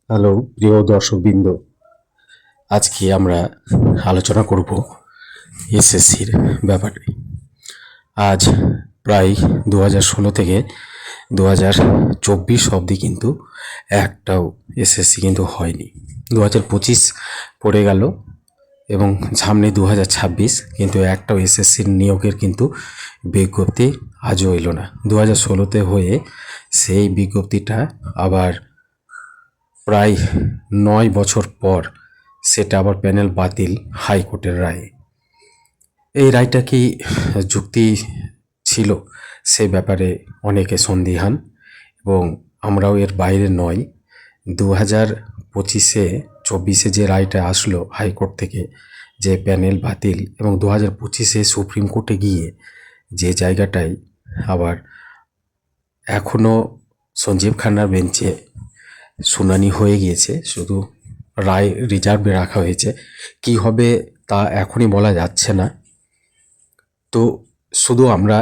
Hello প্রিয় দর্শকবৃন্দ, আজকে আমরা আলোচনা করব এসএসসির ব্যাপারে। আজ প্রায় 2016 থেকে 2024 অবধি কিন্তু একটাও এসএসসি কিন্তু হয়নি। 2025 পড়ে গেল এবং সামনে 2026, কিন্তু একটাও এসএসসির নিয়োগের কিন্তু বিজ্ঞপ্তি আজও এলো না। 2016-তে হয়ে সেই বিজ্ঞপ্তিটা আবার প্রায় 9 বছর পর সেটা আবার প্যানেল বাতিল হাইকোর্টের রায়ে। এই রায়টা কি যুক্তি ছিল, সে ব্যাপারে অনেকে সন্দিহান এবং আমরাও এর বাইরে নয়। 2025-24 যে রায়টা আসলো হাইকোর্ট থেকে, যে প্যানেল বাতিল, এবং 2025 সুপ্রিম কোর্টে গিয়ে যে জায়গাটায় আবার এখনও সঞ্জীব খান্নার বেঞ্চে শুনানি হয়ে গিয়েছে, শুধু রায় রিজার্ভে রাখা হয়েছে। কি হবে তা এখনই বলা যাচ্ছে না। তো শুধু আমরা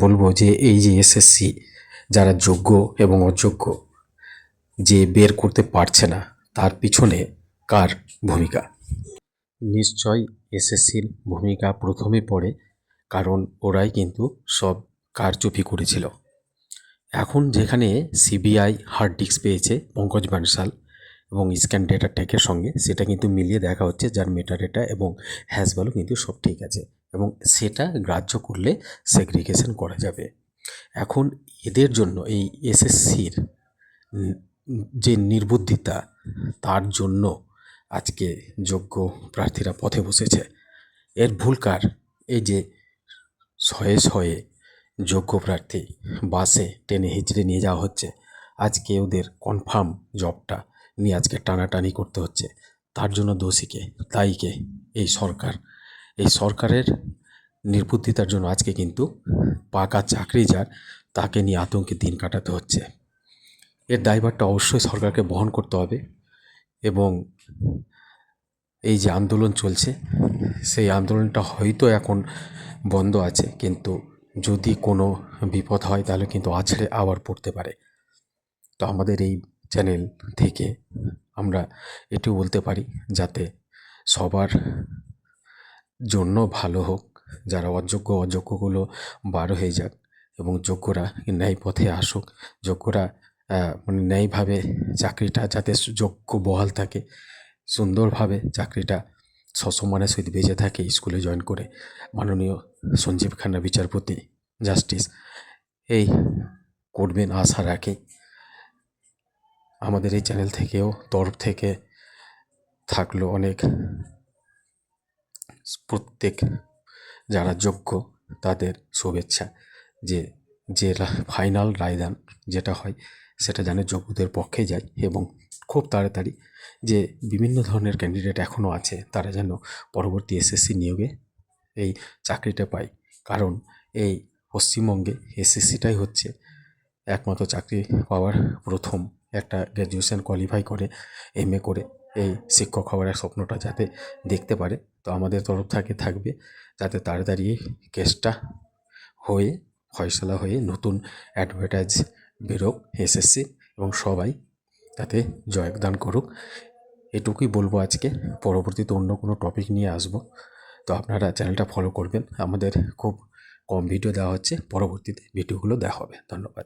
বলবো যে এই যে এসএসসি যারা যোগ্য এবং অযোগ্য যে বের করতে পারছে না, তার পিছনে কার ভূমিকা? নিশ্চয় এসএসসির ভূমিকা প্রথমে পড়ে, কারণ ওরাই কিন্তু সব কারচুপি করেছিল। এখন যেখানে সিবিআই হার্ড ডিস্ক পেয়েছে পঙ্কজ বানসাল এবং স্ক্যান ডেটা টেকের সঙ্গে, সেটা কিন্তু মিলিয়ে দেখা হচ্ছে যার মেটাডেটা এবং হ্যাশ ভ্যালু কিন্তু সব ঠিক আছে, এবং সেটা গ্রাহ্য করলে সেগ্রিগেশন করা যাবে। এখন এদের জন্য এই এসএসসির যে নির্বুদ্ধিতা, তার জন্য আজকে যোগ্য প্রার্থীরা পথে বসেছে। এর ভুল কার? এই যে শয়ে শয়ে যোগ্য প্রার্থী বাসে টেনে হিচড়ে নিয়ে যাওয়া হচ্ছে, আজকে ওদের কনফার্ম জবটা নিয়ে আজকে টানাটানি করতে হচ্ছে। তার জন্য দোষীকে, দায়ীকে এই সরকার। এই সরকারের নির্বুদ্ধিতার জন্য আজকে কিন্তু পাকা চাকরি যার, তাকে নিয়ে আতঙ্কে দিন কাটাতে হচ্ছে। এর দায়ভারটা অবশ্যই সরকারকে বহন করতে হবে। এবং এই যে আন্দোলন চলছে, সেই আন্দোলনটা হয়তো এখন বন্ধ আছে, কিন্তু যদি কোনো বিপদ হয় তাহলে কিন্তু আছড়ে আবার পড়তে পারে। তো আমাদের এই চ্যানেল থেকে আমরা এটিও বলতে পারি, যাতে সবার জন্য ভালো হোক, যারা অযোগ্যগুলো বার হয়ে যাক এবং যোগ্যরা ন্যায় পথে আসুক। যোগ্যরা মানে ন্যায়ভাবে চাকরিটা যাতে যোগ্য বহাল থাকে, সুন্দরভাবে চাকরিটা সসম্মানের সহিত বেঁচে থাকে। স্কুলে জয়েন করে মাননীয় সঞ্জীব খান্না বিচারপতি জাস্টিস এই করবেন আশা রাখি। আমাদের এই চ্যানেল থেকেও তরফ থেকে থাকলো অনেক প্রত্যেক যারা যোগ্য তাদের শুভেচ্ছা, যে যে ফাইনাল রায়দান যেটা হয় সেটা যেন যোগ্যদের পক্ষে যায়, এবং খুব তাড়াতাড়ি যে বিভিন্ন ধরনের ক্যান্ডিডেট এখনও আছে তারা যেন পরবর্তী এসএসসি নিয়োগে এই চাকরিটা পায়। কারণ এই পশ্চিমবঙ্গে এসএসসিটাই হচ্ছে একমাত্র চাকরি পাওয়ার প্রথম। একটা গ্র্যাজুয়েশন কোয়ালিফাই করে এমএ করে এই শিক্ষক হওয়ার স্বপ্নটা যাতে দেখতে পারে। তো আমাদের তরফ থেকে থাকবে যাতে তাড়াতাড়ি কেসটা হয়ে ফয়সলা হয়ে নতুন অ্যাডভার্টাইজ বেরোক এসএসসি, এবং সবাই তাতে যোগদান করুক। এটুকুই বলবো আজকে। পরবর্তীতে অন্য কোনো টপিক নিয়ে আসবো, তো আপনারা চ্যানেলটা ফলো করবেন। আমাদের খুব কম ভিডিও দেওয়া হচ্ছে, পরবর্তীতে ভিডিওগুলো দেওয়া হবে। ধন্যবাদ।